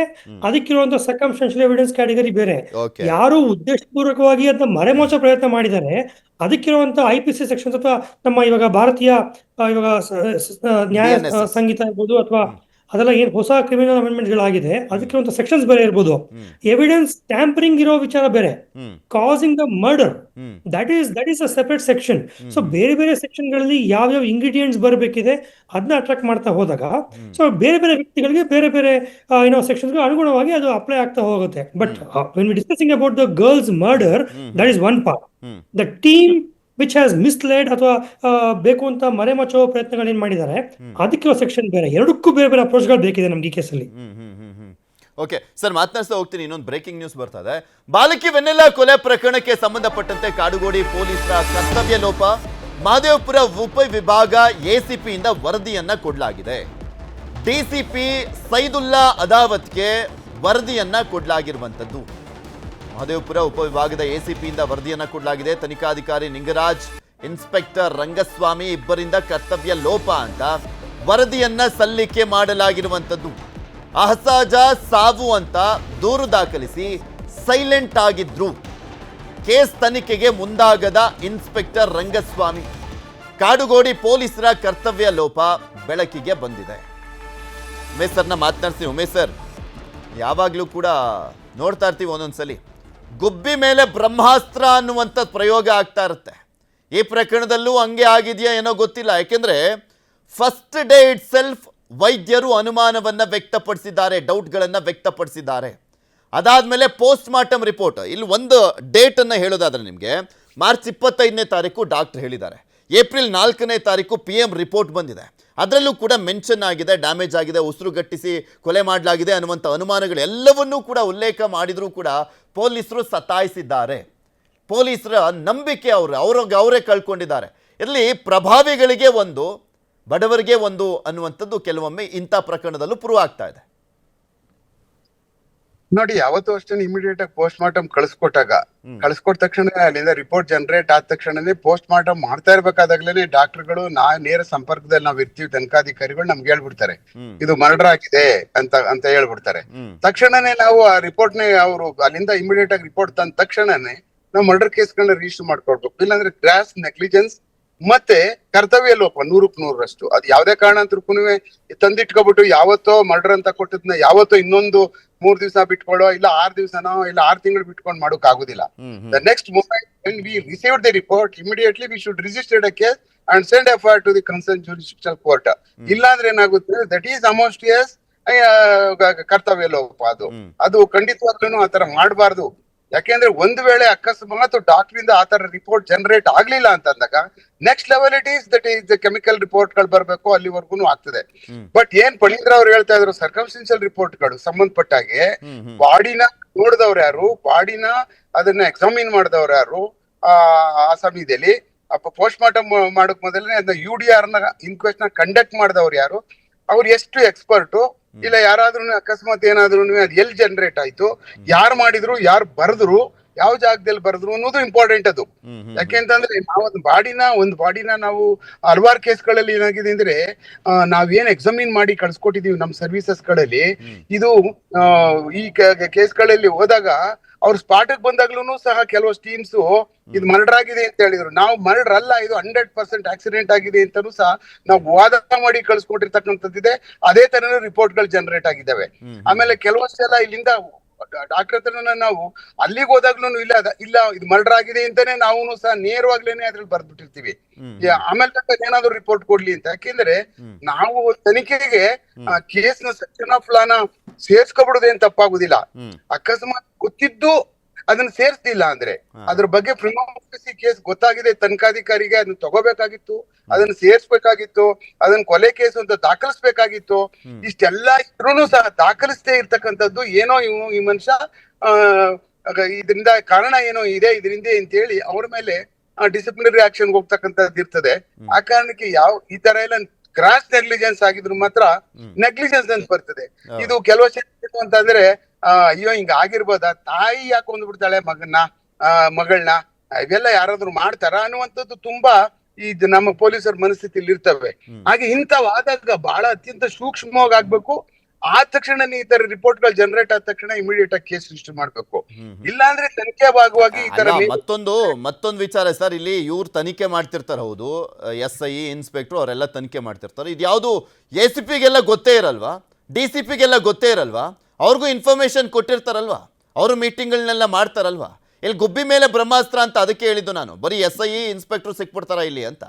ಅದಕ್ಕಿರುವಂತ ಸರ್ಕಮ್ಸ್ಟಾನ್ಷಿಯಲ್ ಎವಿಡೆನ್ಸ್ ಕ್ಯಾಟಗರಿ ಬೇರೆ. ಯಾರು ಉದ್ದೇಶಪೂರ್ವಕವಾಗಿ ಅದನ್ನ ಮರೆಮೋಚೋ ಪ್ರಯತ್ನ ಮಾಡಿದ್ದಾರೆ ಅದಕ್ಕಿರುವಂತ IPC ಸೆಕ್ಷನ್ಸ್ ಅಥವಾ ನಮ್ಮ ಇವಾಗ ಭಾರತೀಯ ಇವಾಗ ನ್ಯಾಯ ಸಂಹಿತ ಇರ್ಬೋದು ಅಥವಾ ಅದೆಲ್ಲ ಏನ್ ಹೊಸ ಕ್ರಿಮಿನಲ್ ಅಮೆಂಡ್ಮೆಂಟ್ ಗಳಾಗಿದೆ ಅದಕ್ಕಿರುವಂತ ಸೆಕ್ಷನ್ಸ್ ಬೇರೆ ಇರ್ಬೋದು. ಎವಿಡೆನ್ಸ್ ಟ್ಯಾಂಪರಿಂಗ್ ಇರೋ ವಿಚಾರ ಬೇರೆ, causing the murder that is a separate section. So ಬೇರೆ ಬೇರೆ ಸೆಕ್ಷನ್ ಗಳಲ್ಲಿ ಯಾವ್ಯಾವ ಇಂಗ್ರೀಡಿಯೆಂಟ್ಸ್ ಬರಬೇಕಿದೆ ಅದನ್ನ ಅಟ್ರಾಕ್ಟ್ ಮಾಡ್ತಾ ಹೋದಾಗ ಸೊ ಬೇರೆ ಬೇರೆ ವ್ಯಕ್ತಿಗಳಿಗೆ ಬೇರೆ ಬೇರೆ ಸೆಕ್ಷನ್ಸ್ ಅನುಗುಣವಾಗಿ ಅದು ಅಪ್ಲೈ ಆಗ್ತಾ ಹೋಗುತ್ತೆ. But when we discussing about the girls murder, that is one part. The team which has ಮಿಸ್ಲೆಡ್ ಅಥವಾ ಬೇಕು ಅಂತ ಮರೆಮಚ್ಚೋ ಪ್ರಯತ್ನಗಳು ಏನ್ ಮಾಡಿದ್ದಾರೆ ಅದಕ್ಕಿರೋ ಸೆಕ್ಷನ್ ಬೇರೆ. ಎರಡಕ್ಕೂ ಬೇರೆ ಬೇರೆ ಅಪ್ರೋಚ್ಗಳು ಬೇಕಿದೆ ನಮ್ಗೆ ಈ ಕೇಸಲ್ಲಿ. ಓಕೆ ಸರ್, ಮಾತನಾಡ್ತಾ ಹೋಗ್ತೀನಿ. ಇನ್ನೊಂದು ಬ್ರೇಕಿಂಗ್ ನ್ಯೂಸ್ ಬರ್ತಾ ಇದೆ. ಬಾಲಕಿ ವೆನ್ನೆಲ್ಲಾ ಕೊಲೆ ಪ್ರಕರಣಕ್ಕೆ ಸಂಬಂಧಪಟ್ಟಂತೆ ಕಾಡುಗೋಡಿ ಪೊಲೀಸರ ಕರ್ತವ್ಯ ಲೋಪ, ಮಹದೇವಪುರ ಉಪವಿಭಾಗ ಎಸಿಪಿಯಿಂದ ವರದಿಯನ್ನ ಕೊಡಲಾಗಿದೆ. ಡಿಸಿಪಿ ಸೈದುಲ್ಲಾ ಅದಾವತ್ಗೆ ವರದಿಯನ್ನ ಕೊಡಲಾಗಿರುವಂಥದ್ದು. ಮಹದೇವಪುರ ಉಪವಿಭಾಗದ ಎಸಿಪಿಯಿಂದ ವರದಿಯನ್ನ ಕೊಡಲಾಗಿದೆ. ತನಿಖಾಧಿಕಾರಿ ನಿಂಗರಾಜ್, ಇನ್ಸ್ಪೆಕ್ಟರ್ ರಂಗಸ್ವಾಮಿ ಇಬ್ಬರಿಂದ ಕರ್ತವ್ಯ ಲೋಪ ಅಂತ ವರದಿಯನ್ನ ಸಲ್ಲಿಕೆ ಮಾಡಲಾಗಿರುವಂಥದ್ದು. ಅಸಹಜ ಸಾವು ಅಂತ ದೂರು ದಾಖಲಿಸಿ ಸೈಲೆಂಟ್ ಆಗಿದ್ರು. ಕೇಸ್ ತನಿಖೆಗೆ ಮುಂದಾಗದ ಇನ್ಸ್ಪೆಕ್ಟರ್ ರಂಗಸ್ವಾಮಿ. ಕಾಡುಗೋಡಿ ಪೊಲೀಸರ ಕರ್ತವ್ಯ ಲೋಪ ಬೆಳಕಿಗೆ ಬಂದಿದೆ. ಉಮೇಶ್ ಸರ್ನ ಮಾತನಾಡ್ತೀವಿ. ಉಮೇಶ್ ಸರ್, ಯಾವಾಗಲೂ ಕೂಡ ನೋಡ್ತಾ ಇರ್ತೀವಿ ಒಂದೊಂದ್ಸಲಿ ಗುಬ್ಬಿ ಮೇಲೆ ಬ್ರಹ್ಮಾಸ್ತ್ರ ಅನ್ನುವಂಥ ಪ್ರಯೋಗ ಆಗ್ತಾ ಇರುತ್ತೆ. ಈ ಪ್ರಕರಣದಲ್ಲೂ ಹಂಗೆ ಆಗಿದೆಯಾ ಏನೋ ಗೊತ್ತಿಲ್ಲ. ಯಾಕೆಂದ್ರೆ ಫಸ್ಟ್ ಡೇ ಇಟ್ ಸೆಲ್ಫ್ ವೈದ್ಯರು ಅನುಮಾನವನ್ನ ವ್ಯಕ್ತಪಡಿಸಿದ್ದಾರೆ, ಡೌಟ್ಗಳನ್ನು ವ್ಯಕ್ತಪಡಿಸಿದ್ದಾರೆ. ಅದಾದ್ಮೇಲೆ ಪೋಸ್ಟ್ ಮಾರ್ಟಮ್ ರಿಪೋರ್ಟ್, ಇಲ್ಲಿ ಒಂದು ಡೇಟ್ ಅನ್ನ ಹೇಳೋದಾದ್ರೆ ನಿಮಗೆ ಮಾರ್ಚ್ 25ನೇ ತಾರೀಕು ಡಾಕ್ಟರ್ ಹೇಳಿದ್ದಾರೆ. ಏಪ್ರಿಲ್ 4ನೇ ತಾರೀಕು PM ರಿಪೋರ್ಟ್ ಬಂದಿದೆ. ಅದರಲ್ಲೂ ಕೂಡ ಮೆನ್ಷನ್ ಆಗಿದೆ, ಡ್ಯಾಮೇಜ್ ಆಗಿದೆ, ಉಸಿರುಗಟ್ಟಿಸಿ ಕೊಲೆ ಮಾಡಲಾಗಿದೆ ಅನ್ನುವಂಥ ಅನುಮಾನಗಳೆಲ್ಲವನ್ನೂ ಕೂಡ ಉಲ್ಲೇಖ ಮಾಡಿದರೂ ಕೂಡ ಪೊಲೀಸರು ಸತಾಯಿಸಿದ್ದಾರೆ. ಪೊಲೀಸರ ನಂಬಿಕೆ ಅವರೇ ಕಳ್ಕೊಂಡಿದ್ದಾರೆ. ಇಲ್ಲಿ ಪ್ರಭಾವಿಗಳಿಗೆ ಒಂದು, ಬಡವರಿಗೆ ಒಂದು ಅನ್ನುವಂಥದ್ದು ಕೆಲವೊಮ್ಮೆ ಇಂಥ ಪ್ರಕರಣದಲ್ಲೂ ಪ್ರೂವ್ ಆಗ್ತಾ ಇದೆ. ನೋಡಿ, ಯಾವತ್ತೂ ಅಷ್ಟೇ ಇಮಿಡಿಯೇಟ್ ಆಗಿ ಪೋಸ್ಟ್ ಮಾರ್ಟಮ್ ಕಳಿಸ್ಕೊಟ್ಟ ತಕ್ಷಣ ಅಲ್ಲಿಂದ ರಿಪೋರ್ಟ್ ಜನರೇಟ್ ಆದ ತಕ್ಷಣನೇ ಪೋಸ್ಟ್ ಮಾರ್ಟಮ್ ಮಾಡ್ತಾ ಇರ್ಬೇಕಾದಾಗ್ಲೇನೆ ಡಾಕ್ಟರ್ಗಳು ನೇರ ಸಂಪರ್ಕದಲ್ಲಿ ನಾವ್ ಇರ್ತೀವಿ, ತನಿಖಾಧಿಕಾರಿಗಳು ನಮ್ಗೆ ಹೇಳ್ಬಿಡ್ತಾರೆ ಇದು ಮರ್ಡರ್ ಆಗಿದೆ ಅಂತ ಹೇಳ್ಬಿಡ್ತಾರೆ. ತಕ್ಷಣನೇ ನಾವು ಆ ರಿಪೋರ್ಟ್ ನೇ ಅವರು ಅಲ್ಲಿಂದ ಇಮಿಡಿಯೇಟ್ ಆಗಿ ರಿಪೋರ್ಟ್ ತಂದ ತಕ್ಷಣನೇ ನಾವು ಮರ್ಡರ್ ಕೇಸ್ಗಳನ್ನ ರಿಜಿಸ್ಟರ್ ಮಾಡ್ಕೊಡ್ಬೇಕು. ಇಲ್ಲಾಂದ್ರೆ ಗ್ರಾಸ್ ನೆಗ್ಲಿಜೆನ್ಸ್ ಮತ್ತೆ ಕರ್ತವ್ಯ ಲೋಪ 100% ಅದು ಯಾವ್ದೇ ಕಾರಣಾಂತರಕ್ಕೂ ತಂದಿಟ್ಕೊಬಿಟ್ಟು ಯಾವತ್ತೋ ಮರ್ಡರ್ ಅಂತ ಕೊಟ್ಟದ್ನ ಯಾವತ್ತೋ ಇನ್ನೊಂದು 3 ದಿವಸ ಬಿಟ್ಕೊಳ್ಳೋ, ಇಲ್ಲ 6 ದಿವಸನೋ, ಇಲ್ಲ 6 ತಿಂಗಳು ಬಿಟ್ಕೊಂಡು ಮಾಡೋಕ್ ಆಗುದಿಲ್ಲ. The next moment when we received the report, immediately we should register a case and send FIR to the concerned jurisdictional court. ಇಲ್ಲಾಂದ್ರೆ ಏನಾಗುತ್ತೆ, that is amounts to ಕರ್ತವ್ಯ ಲೋಪ. ಅದು ಖಂಡಿತವಾಗ್ಲೂ ಆತರ ಮಾಡಬಾರ್ದು. ಯಾಕೆಂದ್ರೆ ಒಂದು ವೇಳೆ ಅಕಸ್ಮಾತ್ ಡಾಕ್ಟರ್ ಇಂದ ಆತರ ರಿಪೋರ್ಟ್ ಜನರೇಟ್ ಆಗ್ಲಿಲ್ಲ ಅಂತಂದಾಗ next level that is chemical report ಗಳು ಬರ್ಬೇಕು, ಅಲ್ಲಿವರೆಗೂ ಆಗ್ತದೆ. ಬಟ್ ಏನ್ ಪಣೀಂದ್ರ ಅವ್ರು ಹೇಳ್ತಾ ಇದ್ರು, ಸರ್ಕಮ್ಸ್ಟೆನ್ಷಿಯಲ್ ರಿಪೋರ್ಟ್ ಗಳು ಸಂಬಂಧಪಟ್ಟಾಗೆ ಬಾಡಿನ ನೋಡಿದವ್ರು ಯಾರು, ಬಾಡಿನ ಅದನ್ನ ಎಕ್ಸಾಮಿನ್ ಮಾಡಿದವ್ರು ಯಾರು, ಆ ಸಮಯದಲ್ಲಿ ಪೋಸ್ಟ್ ಮಾರ್ಟಮ್ ಮಾಡೋಕ್ ಮೊದಲನೇ ಅದನ್ನ UDR ನ ಇನ್ಕ್ವೆಸ್ಟ್ ನ ಕಂಡಕ್ಟ್ ಮಾಡಿದವ್ರು ಯಾರು, ಅವ್ರು ಎಷ್ಟು ಎಕ್ಸ್ಪರ್ಟು, ಇಲ್ಲ ಯಾರಾದ್ರೂ ಅಕಸ್ಮಾತ್ ಏನಾದ್ರೂ ಅದ್ ಎಲ್ಲಿ ಜನರೇಟ್ ಆಯ್ತು, ಯಾರು ಮಾಡಿದ್ರು, ಯಾರು ಬರೆದ್ರು, ಯಾವ ಜಾಗದಲ್ಲಿ ಬರೆದ್ರು ಅನ್ನೋದು ಇಂಪಾರ್ಟೆಂಟ್. ಅದು ಯಾಕೆಂತಂದ್ರೆ ನಾವು ಒಂದು ಬಾಡಿನ ನಾವು ಹಲವಾರು ಕೇಸ್ಗಳಲ್ಲಿ ಏನಾಗಿದೆ ಅಂದ್ರೆ ನಾವೇನ್ ಎಕ್ಸಾಮಿನ್ ಮಾಡಿ ಕಳ್ಸಿಕೊಟ್ಟಿದೀವಿ ನಮ್ಮ ಸರ್ವಿಸಸ್ ಗಳಲ್ಲಿ, ಇದು ಈ ಕೇಸ್ಗಳಲ್ಲಿ ಹೋದಾಗ ಅವ್ರ ಸ್ಪಾಟಿಗೆ ಬಂದಾಗ್ಲೂ ಸಹ ಕೆಲವು ಟೀಮ್ಸ್ ಇದು ಮರ್ಡರ್ ಆಗಿದೆ ಅಂತ ಹೇಳಿದ್ರು. ನಾವು ಮರ್ಡರ್ ಅಲ್ಲ, ಇದು 100% ಆಕ್ಸಿಡೆಂಟ್ ಆಗಿದೆ ಅಂತಾನು ಸಹ ನಾವು ವಾದ ಮಾಡಿ ಕಳ್ಸಿಕೊಟ್ಟಿರ್ತಕ್ಕಂಥದ್ದಿದೆ. ಅದೇ ತರ ರಿಪೋರ್ಟ್ ಗಳು ಜನರೇಟ್ ಆಗಿದ್ದಾವೆ. ಆಮೇಲೆ ಕೆಲವಷ್ಟೆಲ್ಲ ಇಲ್ಲಿಂದ ಡಾಕ್ಟರ್ ಹತ್ರನ ನಾವು ಅಲ್ಲಿಗೆ ಹೋದಾಗ್ಲೂ ಇಲ್ಲ ಇದು ಮರ್ಡರ್ ಆಗಿದೆ ಅಂತಾನೆ ನಾವು ಸಹ ನೇರವಾಗ್ಲೇನೆ ಅದ್ರಲ್ಲಿ ಬರ್ದ್ಬಿಟ್ಟಿರ್ತೀವಿ. ಆಮೇಲೆ ಏನಾದ್ರು ರಿಪೋರ್ಟ್ ಕೊಡ್ಲಿ ಅಂತ. ಯಾಕೆಂದ್ರೆ ನಾವು ತನಿಖೆಗೆ ಕೇಸ್ ನ ಸೆಕ್ಷನ್ ಆಫ್ ಲಾನ ಸೇರ್ಸ್ಕೊಬಿಡೋದೇನ್ ತಪ್ಪಾಗುದಿಲ್ಲ. ಅಕಸ್ಮಾತ್ ಗೊತ್ತಿದ್ದು ಅದನ್ನ ಸೇರ್ಸ್ತಿಲ್ಲ ಅಂದ್ರೆ ಅದ್ರ ಬಗ್ಗೆ ಪ್ರಿಮಾಫಿಸಿ ಕೇಸ್ ಗೊತ್ತಾಗಿದೆ ತನಿಖಾಧಿಕಾರಿಗೆ, ಅದನ್ನ ತಗೋಬೇಕಾಗಿತ್ತು, ಅದನ್ನ ಸೇರ್ಸ್ಬೇಕಾಗಿತ್ತು, ಅದನ್ನ ಕೊಲೆ ಕೇಸ್ ಅಂತ ದಾಖಲಿಸ್ಬೇಕಾಗಿತ್ತು. ಇಷ್ಟೆಲ್ಲ ಇದ್ರೂ ಸಹ ದಾಖಲಿಸದೇ ಇರ್ತಕ್ಕಂಥದ್ದು ಏನೋ ಈ ಮನುಷ್ಯ ಇದರಿಂದ ಕಾರಣ ಏನೋ ಇದೆ ಇದರಿಂದ ಅಂತ ಹೇಳಿ ಅವ್ರ ಮೇಲೆ ಡಿಸಿಪ್ಲಿನರಿ ಆಕ್ಷನ್ ಹೋಗ್ತಕ್ಕಂಥದ್ದು ಇರ್ತದೆ. ಆ ಕಾರಣಕ್ಕೆ ಈ ತರ ಎಲ್ಲ ಕ್ರಾಸ್ ನೆಗ್ಲಿಜೆನ್ಸ್ ಆಗಿದ್ರು ಮಾತ್ರ ನೆಗ್ಲಿಜೆನ್ಸ್ ಅಂತ ಬರ್ತದೆ. ಇದು ಕೆಲವು ಅಂತಂದ್ರೆ ಅಯ್ಯೋ ಹಿಂಗ ಆಗಿರ್ಬೋದ, ತಾಯಿ ಯಾಕೆ ಕೊಂದ್ಬಿಡ್ತಾಳೆ ಮಗಳನ್ನ, ಇವೆಲ್ಲ ಯಾರಾದ್ರೂ ಮಾಡ್ತಾರ ಅನ್ನುವಂಥದ್ದು ತುಂಬಾ ಇದು ನಮ್ಮ ಪೊಲೀಸರ ಮನಸ್ಥಿತಿಯಲ್ಲಿ ಇರ್ತವೆ. ಹಾಗೆ ಇಂಥವಾದಾಗ ಬಹಳ ಅತ್ಯಂತ ಸೂಕ್ಷ್ಮವಾಗಿ ಆಗ್ಬೇಕು. ಆದ ತಕ್ಷಣ ಈ ತರ ರಿಪೋರ್ಟ್ ಗಳು ಜನರೇಟ್ ಆದ ತಕ್ಷಣ ಇಮಿಡಿಯೇಟ್ ಆಗಿ ಕೇಸ್ ರಿಜಿಸ್ಟರ್ ಮಾಡ್ಬೇಕು. ಇಲ್ಲಾಂದ್ರೆ ತನಿಖೆ ಭಾಗವಾಗಿ ಈ ತರ ಮತ್ತೊಂದು ವಿಚಾರ ಸರ್, ಇಲ್ಲಿ ಇವ್ರು ತನಿಖೆ ಮಾಡ್ತಿರ್ತಾರೆ, ಹೌದು, SI ಇನ್ಸ್ಪೆಕ್ಟರ್ ಅವರೆಲ್ಲ ತನಿಖೆ ಮಾಡ್ತಿರ್ತಾರೆ. ಇದು ಯಾವುದು ACPಗೆಲ್ಲ ಗೊತ್ತೇ ಇರಲ್ವಾ, DCPಗೆಲ್ಲ ಗೊತ್ತೇ ಇರಲ್ವಾ? ಅವ್ರಿಗೂ ಇನ್ಫಾರ್ಮೇಶನ್ ಕೊಟ್ಟಿರ್ತಾರಲ್ವಾ, ಅವರು ಮೀಟಿಂಗ್ಗಳನ್ನೆಲ್ಲ ಮಾಡ್ತಾರಲ್ವಾ? ಇಲ್ಲಿ ಗುಬ್ಬಿ ಮೇಲೆ ಬ್ರಹ್ಮಾಸ್ತ್ರ ಅಂತ ಅದಕ್ಕೆ ಹೇಳಿದ್ದು ನಾನು, ಬರೀ SI ಇನ್ಸ್ಪೆಕ್ಟರ್ ಸಿಕ್ಬಿಡ್ತಾರ ಇಲ್ಲಿ ಅಂತ.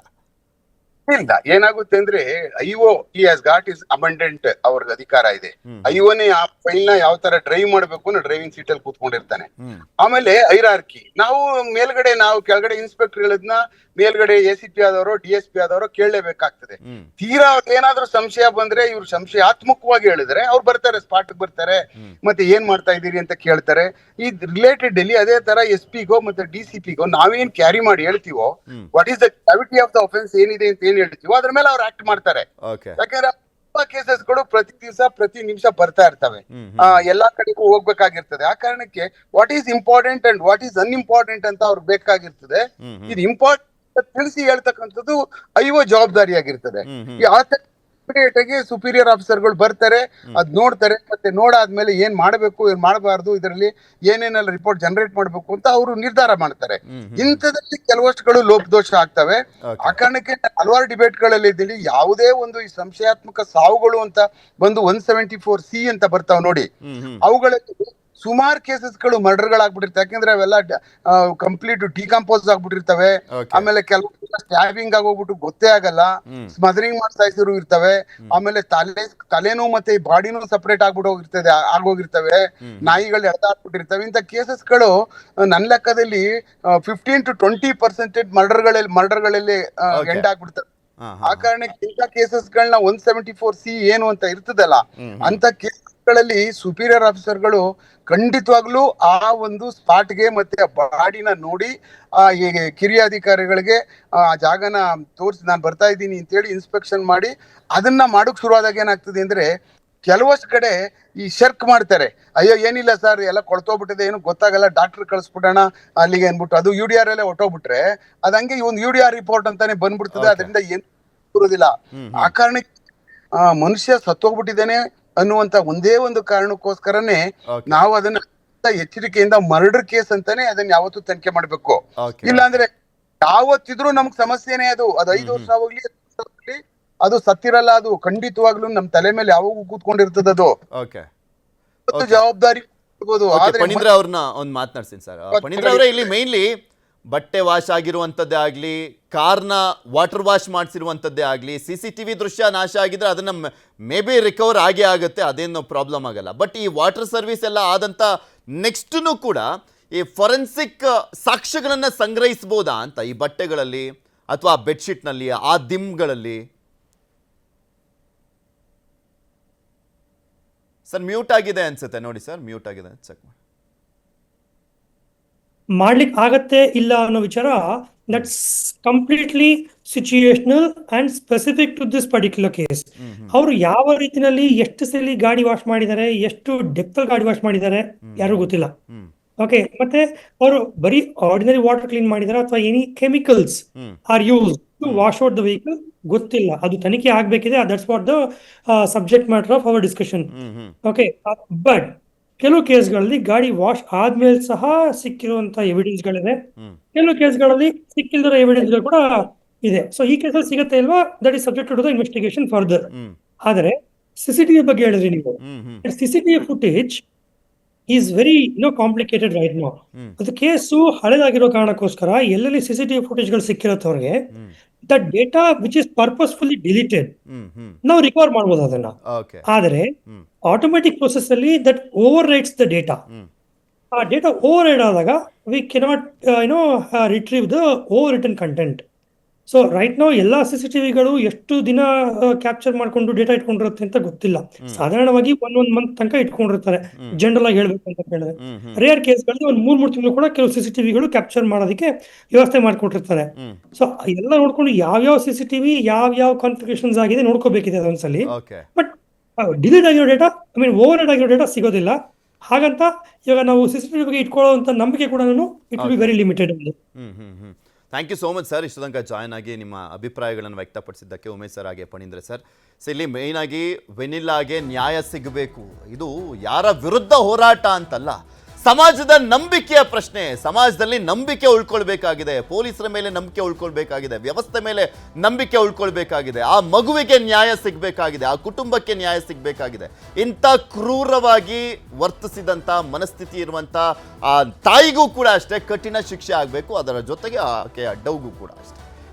ಇಲ್ಲ, ಏನಾಗುತ್ತೆ ಅಂದ್ರೆ IO has got is abundant, ಅವ್ರಿಗೆ ಅಧಿಕಾರ ಇದೆ. IOನೇ ಆ ಫೈಲ್ ನ ಯಾವ ತರ ಡ್ರೈವ್ ಮಾಡ್ಬೇಕು ಅನ್ನೋ ಡ್ರೈವಿಂಗ್ ಸೀಟ್ ಅಲ್ಲಿ ಕೂತ್ಕೊಂಡಿರ್ತಾನೆ. ಆಮೇಲೆ ಹೈರಾರ್ಕಿ, ನಾವು ಮೇಲ್ಗಡೆ ನಾವು ಕೆಳಗಡೆ ಇನ್ಸ್ಪೆಕ್ಟರ್ ಹೇಳದ್ನ ಮೇಲ್ಗಡೆ ACP ಆದವರು DSP ಆದವರು ಕೇಳಲೇಬೇಕಾಗ್ತದೆ. ತೀರಾ ಏನಾದ್ರೂ ಸಂಶಯ ಬಂದ್ರೆ ಇವ್ರು ಸಂಶಯಾತ್ಮಕವಾಗಿ ಹೇಳಿದ್ರೆ ಅವ್ರು ಬರ್ತಾರೆ, ಸ್ಪಾಟ್ ಬರ್ತಾರೆ, ಮತ್ತೆ ಏನ್ ಮಾಡ್ತಾ ಇದೀರಿ ಅಂತ ಕೇಳ್ತಾರೆ. ಈ ರಿಲೇಟೆಡ್ ಅಲ್ಲಿ ಅದೇ ತರ SP ಗೋ ಮತ್ತೆ DCP ಗೋ ನಾವೇನ್ ಕ್ಯಾರಿ ಮಾಡಿ ಹೇಳ್ತೀವೋ, what is the gravity of the offence ಏನಿದೆ ಅಂತ ಏನ್ ಹೇಳ್ತೀವೋ ಅದ್ರ ಮೇಲೆ ಅವ್ರು ಆಕ್ಟ್ ಮಾಡ್ತಾರೆ. ಯಾಕಂದ್ರೆ ಕೇಸಸ್ಗಳು ಪ್ರತಿ ದಿವಸ ಪ್ರತಿ ನಿಮಿಷ ಬರ್ತಾ ಇರ್ತವೆ, ಎಲ್ಲಾ ಕಡೆಗೂ ಹೋಗ್ಬೇಕಾಗಿರ್ತದೆ. ಆ ಕಾರಣಕ್ಕೆ what is important and what is unimportant ಅಂತ ಅವ್ರಿಗೆ ಬೇಕಾಗಿರ್ತದೆ. ಇದು ಇಂಪಾರ್ಟೆಂಟ್ ತಿಳಿಸಿ ಹೇಳ್ತಕ್ಕಂಥದ್ದು IO ಜವಾಬ್ದಾರಿಯಾಗಿರ್ತದೆ. ಸುಪೀರಿಯರ್ ಆಫೀಸರ್ಗಳು ಬರ್ತಾರೆ, ಅದ್ ನೋಡ್ತಾರೆ, ಮತ್ತೆ ನೋಡಾದ್ಮೇಲೆ ಏನ್ ಮಾಡ್ಬೇಕು ಏನ್ ಮಾಡಬಾರ್ದು, ಇದರಲ್ಲಿ ಏನೇನೆಲ್ಲ ರಿಪೋರ್ಟ್ ಜನರೇಟ್ ಮಾಡ್ಬೇಕು ಅಂತ ಅವರು ನಿರ್ಧಾರ ಮಾಡ್ತಾರೆ. ಇಂಥದ್ರಲ್ಲಿ ಕೆಲವಷ್ಟುಗಳು ಲೋಪದೋಷ ಆಗ್ತವೆ. ಆ ಕಾರಣಕ್ಕೆ ಹಲವಾರು ಡಿಬೇಟ್ ಗಳಲ್ಲಿ ಇದ್ದೀನಿ, ಯಾವುದೇ ಒಂದು ಈ ಸಂಶಯಾತ್ಮಕ ಸಾವುಗಳು ಅಂತ ಬಂದು 174C ಅಂತ ಬರ್ತಾವ ನೋಡಿ, ಅವುಗಳಲ್ಲಿ ಸುಮಾರು ಕೇಸಸ್ಗಳು ಮರ್ಡರ್ಗಳಾಗ್ಬಿಟ್ಟಿರ್ತವೆ. ಯಾಕಂದ್ರೆ ಅವೆಲ್ಲ ಕಂಪ್ಲೀಟ್ ಡಿಕಂಪೋಸ್ ಆಗ್ಬಿಟ್ಟಿರ್ತವೆ. ಆಮೇಲೆ ಕೆಲವು ಸ್ಟ್ಯಾಬಿಂಗ್ ಆಗೋಗ್ಬಿಟ್ಟು ಗೊತ್ತೇ ಆಗಲ್ಲ, ಸ್ಮದರಿಂಗ್ ಮಾಡ್ಸಾಯ್ಸಿರು ಇರ್ತವೆ. ಆಮೇಲೆ ತಲೆನೂ ಮತ್ತೆ ಬಾಡಿನೂ ಸಪರೇಟ್ ಆಗೋಗಿರ್ತವೆ, ನಾಯಿಗಳು ಎಳ್ದಾಡ್ಬಿಟ್ಟಿರ್ತವೆ. ಇಂಥ ಕೇಸಸ್ಗಳು ನನ್ನ ಲೆಕ್ಕದಲ್ಲಿ 15 to 20% ಮರ್ಡರ್ಗಳಲ್ಲಿ ಎಂಡ್ ಆಗ್ಬಿಡ್ತವೆ. ಆ ಕಾರಣಕ್ಕೆ ಇಂಥ ಕೇಸಸ್ಗಳನ್ನ 174C ಏನು ಅಂತ ಇರ್ತದಲ್ಲ, ಅಂತ ಕೇಸ್ಗಳಲ್ಲಿ ಸುಪೀರಿಯರ್ ಆಫೀಸರ್ಗಳು ಖಂಡಿತವಾಗ್ಲೂ ಆ ಒಂದು ಸ್ಪಾಟ್ಗೆ ಮತ್ತೆ ಬಾಡಿನ ನೋಡಿ ಈ ಕಿರಿಯ ಅಧಿಕಾರಿಗಳಿಗೆ ಆ ಜಾಗನ ತೋರಿಸಿ ನಾನು ಬರ್ತಾ ಇದ್ದೀನಿ ಅಂತೇಳಿ ಇನ್ಸ್ಪೆಕ್ಷನ್ ಮಾಡಿ ಅದನ್ನ ಮಾಡೋಕ್ ಶುರುವಾದಾಗ ಏನಾಗ್ತದೆ ಅಂದ್ರೆ, ಕೆಲವಷ್ಟು ಕಡೆ ಈ ಶರ್ಕ್ ಮಾಡ್ತಾರೆ. ಅಯ್ಯೋ ಏನಿಲ್ಲ ಸರ್, ಎಲ್ಲ ಕೊಳ್ತೋಗ್ಬಿಟ್ಟಿದೆ, ಏನು ಗೊತ್ತಾಗಲ್ಲ, ಡಾಕ್ಟರ್ ಕಳಿಸ್ಬಿಡೋಣ ಅಲ್ಲಿಗೆ ಅನ್ಬಿಟ್ಟು ಅದು UDR ಅಲ್ಲೇ ಹೊಟ್ಟೋಗ್ಬಿಟ್ರೆ ಅದ್ ಹಂಗೆ ಒಂದು UDR ರಿಪೋರ್ಟ್ ಅಂತಾನೆ ಬಂದ್ಬಿಡ್ತದೆ. ಅದರಿಂದ ಏನು ಬರೋದಿಲ್ಲ. ಆ ಕಾರಣಕ್ಕೆ ಮನುಷ್ಯ ಸತ್ತೋಗ್ಬಿಟ್ಟಿದ್ದೇನೆ ಅನ್ನುವಂತ ಒಂದೇ ಒಂದು ಕಾರಣಕ್ಕೋಸ್ಕರನೇ ನಾವು ಅದನ್ನ ಎಚ್ಚರಿಕೆಯಿಂದ ಮರ್ಡರ್ ಕೇಸ್ ಅಂತಾನೆ ಅದನ್ನ ಯಾವತ್ತೂ ತನಿಖೆ ಮಾಡ್ಬೇಕು. ಇಲ್ಲಾಂದ್ರೆ ಯಾವತ್ತಿದ್ರು ನಮ್ಗ್ ಸಮಸ್ಯೆನೇ ಅದು 5 ವರ್ಷ ಹೋಗ್ಲಿ ಅದು ಸತ್ತಿರಲ್ಲ. ಅದು ಖಂಡಿತವಾಗ್ಲೂ ನಮ್ ತಲೆ ಮೇಲೆ ಯಾವಾಗೂ ಕೂತ್ಕೊಂಡಿರ್ತದ. ಅದು ಜವಾಬ್ದಾರಿ ಪಣೀಂದ್ರ ಅವ್ರನ್ನ ಒಂದ್ ಮಾತನಾಡ್ತೀನಿ ಸರ್. ಪಣೀಂದ್ರ ಅವರೇ, ಇಲ್ಲಿ ಮೇನ್ಲಿ ಬಟ್ಟೆ ವಾಶ್ ಆಗಿರುವಂಥದ್ದೇ ಆಗಲಿ, ಕಾರ್ನ ವಾಟರ್ ವಾಶ್ ಮಾಡಿಸಿರುವಂಥದ್ದೇ ಆಗಲಿ, CCTV ದೃಶ್ಯ ನಾಶ ಆಗಿದ್ರೆ ಅದನ್ನ ಮೇ ಬಿ ರಿಕವರ್ ಆಗೇ ಆಗುತ್ತೆ, ಅದೇನು ಪ್ರಾಬ್ಲಮ್ ಆಗಲ್ಲ. ಬಟ್ ಈ ವಾಟರ್ ಸರ್ವಿಸ್ ಎಲ್ಲ ಆದಂಥ ನೆಕ್ಸ್ಟ್ನು ಕೂಡ ಈ ಫೊರೆನ್ಸಿಕ್ ಸಾಕ್ಷ್ಯಗಳನ್ನು ಸಂಗ್ರಹಿಸ್ಬೋದಾ ಅಂತ, ಈ ಬಟ್ಟೆಗಳಲ್ಲಿ ಅಥವಾ ಬೆಡ್ಶೀಟ್ನಲ್ಲಿ, ಆ ದಿಮ್ಗಳಲ್ಲಿ? ಸರ್ ಮ್ಯೂಟ್ ಆಗಿದೆ ಅನ್ಸುತ್ತೆ, ನೋಡಿ ಸರ್, ಮ್ಯೂಟ್ ಆಗಿದೆ, ಚೆಕ್ ಮಾಡಿ. ಮಾಡ್ಲಿಕ್ಕೆ ಆಗತ್ತೆ ಇಲ್ಲ ಅನ್ನೋ ವಿಚಾರ that's completely situational and specific to this particular case. ಅವರು ಯಾವ ರೀತಿನಲ್ಲಿ ಎಷ್ಟು ಸಲ ಗಾಡಿ ವಾಶ್ ಮಾಡಿದ್ದಾರೆ, ಎಷ್ಟು ಡೆಪ್ತ್ ಅಲ್ಲಿ ಗಾಡಿ ವಾಶ್ ಮಾಡಿದ್ದಾರೆ ಯಾರಿಗೂ ಗೊತ್ತಿಲ್ಲ. ಓಕೆ, ಮತ್ತೆ ಅವರು ಬರೀ ಆರ್ಡಿನರಿ ವಾಟರ್ ಕ್ಲೀನ್ ಮಾಡಿದಾರೆ ಅಥವಾ any chemicals are use to wash out the vehicle ಗೊತ್ತಿಲ್ಲ. ಅದು ತನಿಖೆ ಆಗ್ಬೇಕಿದೆ. That's what the subject matter of our discussion. Okay, but ಕೆಲವು ಕೇಸ್ಗಳಲ್ಲಿ ಗಾಡಿ ವಾಶ್ ಆದ್ಮೇಲೆ ಸಹ ಸಿಕ್ಕಿರುವಂತ ಎವಿಡೆನ್ಸ್ಗಳಿದೆ, ಕೆಲವು ಕೇಸ್ಗಳಲ್ಲಿ ಸಿಕ್ಕಿಲ್ದಿರೋ ಎವಿಡೆನ್ಸ್ಗಳು ಕೂಡ ಇದೆ. ಸೊ ಈ ಕೇಸಲ್ಲಿ ಸಿಗುತ್ತೆ ಇಲ್ವಾ, that is subject to the investigation further. ಆದರೆ CCTV ಬಗ್ಗೆ ಹೇಳಿದ್ರಿ ನೀವು, CCTV footage is very complicated right now. ಅದು ಕೇಸು ಹಳೆದಾಗಿರೋ ಕಾರಣಕ್ಕೋಸ್ಕರ ಎಲ್ಲೆಲ್ಲಿ CCTV ಫುಟೇಜ್ಗಳು ಸಿಕ್ಕಿರತ್ತವ್ರಿಗೆ the data which is purposefully deleted ನಾವು ರಿಕವರ್ ಮಾಡ್ಬೋದು ಅದನ್ನ. ಆದರೆ ಆಟೋಮೆಟಿಕ್ ಪ್ರೊಸೆಸ್ ಅಲ್ಲಿ that overwrites the data. ಆ ಡೇಟಾ ಓವರ್ ರೈಡ್ ಆದಾಗ we cannot retrieve the overwritten content. So right ನಾವು ಎಲ್ಲಾ CCTVಗಳು ಎಷ್ಟು ದಿನ ಕ್ಯಾಪ್ಚರ್ ಮಾಡ್ಕೊಂಡು ಡೇಟಾ ಇಟ್ಕೊಂಡಿರುತ್ತೆ ಅಂತ ಗೊತ್ತಿಲ್ಲ. ಸಾಧಾರಣವಾಗಿ ಒಂದ್ ಮಂತ್ ತನಕ ಇಟ್ಕೊಂಡಿರ್ತಾರೆ, ಜನರಲ್ ಆಗಿ ಹೇಳ್ಬೇಕು ಅಂತ ಹೇಳಿದ್ರೆ. ರೇರ್ ಕೇಸ್ಗಳಲ್ಲಿ 3 ತಿಂಗಳು ಕೂಡ ಕೆಲವು CCTVಗಳು ಕ್ಯಾಪ್ಚರ್ ಮಾಡೋದಕ್ಕೆ ವ್ಯವಸ್ಥೆ ಮಾಡ್ಕೊಟ್ಟಿರ್ತಾರೆ. ಸೊ ಎಲ್ಲ ನೋಡ್ಕೊಂಡು ಯಾವ್ಯಾವ CCTV ಯಾವ ಕಾನ್ಫಿಗರೇಷನ್ಸ್ ಆಗಿದೆ ನೋಡ್ಕೋಬೇಕಿದೆ ಅದೊಂದ್ಸಲಿ. ಬಟ್ ಡಿಲೀಟ್ ಆಗಿರೋ ಡೇಟಾ, ಓವರ್ ರೈಡ್ ಆಗಿರೋ ಡೇಟಾ ಸಿಗೋದಿಲ್ಲ. ಹಾಗಂತ ಇವಾಗ ನಾವು CCTV ಬಗ್ಗೆ ಇಟ್ಕೊಳ್ಳುವಂತ ನಂಬಿಕೆ ಕೂಡ it will be very limited. Thank you so much sir, ಇಷ್ಟು ತನಕ ಜಾಯ್ನ್ ಆಗಿ ನಿಮ್ಮ ಅಭಿಪ್ರಾಯಗಳನ್ನು ವ್ಯಕ್ತಪಡಿಸಿದ್ದಕ್ಕೆ ಉಮೇಶ್ ಸರ್ ಹಾಗೆ ಪಣೀಂದ್ರ ಸರ್. ಸೊ ಇಲ್ಲಿ ಮೇಯ್ನ್ ಆಗಿ ವೆನಿಲ್ಲಾಗೆ ನ್ಯಾಯ ಸಿಗಬೇಕು, ಇದು ಯಾರ ವಿರುದ್ಧ ಹೋರಾಟ ಅಂತಲ್ಲ, ಸಮಾಜದ ನಂಬಿಕೆಯ ಪ್ರಶ್ನೆ. ಸಮಾಜದಲ್ಲಿ ನಂಬಿಕೆ ಉಳ್ಕೊಳ್ಬೇಕಾಗಿದೆ, ಪೊಲೀಸರ ಮೇಲೆ ನಂಬಿಕೆ ಉಳ್ಕೊಳ್ಬೇಕಾಗಿದೆ, ವ್ಯವಸ್ಥೆ ಮೇಲೆ ನಂಬಿಕೆ ಉಳ್ಕೊಳ್ಬೇಕಾಗಿದೆ, ಆ ಮಗುವಿಗೆ ನ್ಯಾಯ ಸಿಗಬೇಕಾಗಿದೆ, ಆ ಕುಟುಂಬಕ್ಕೆ ನ್ಯಾಯ ಸಿಗಬೇಕಾಗಿದೆ. ಇಂಥ ಕ್ರೂರವಾಗಿ ವರ್ತಿಸಿದಂಥ ಮನಸ್ಥಿತಿ ಇರುವಂಥ ಆ ತಾಯಿಗೂ ಕೂಡ ಅಷ್ಟೇ ಕಠಿಣ ಶಿಕ್ಷೆ ಆಗಬೇಕು, ಅದರ ಜೊತೆಗೆ ಆಕೆ ಅಡ್ಡವ್ಗೂ ಕೂಡ ಅಷ್ಟೇ.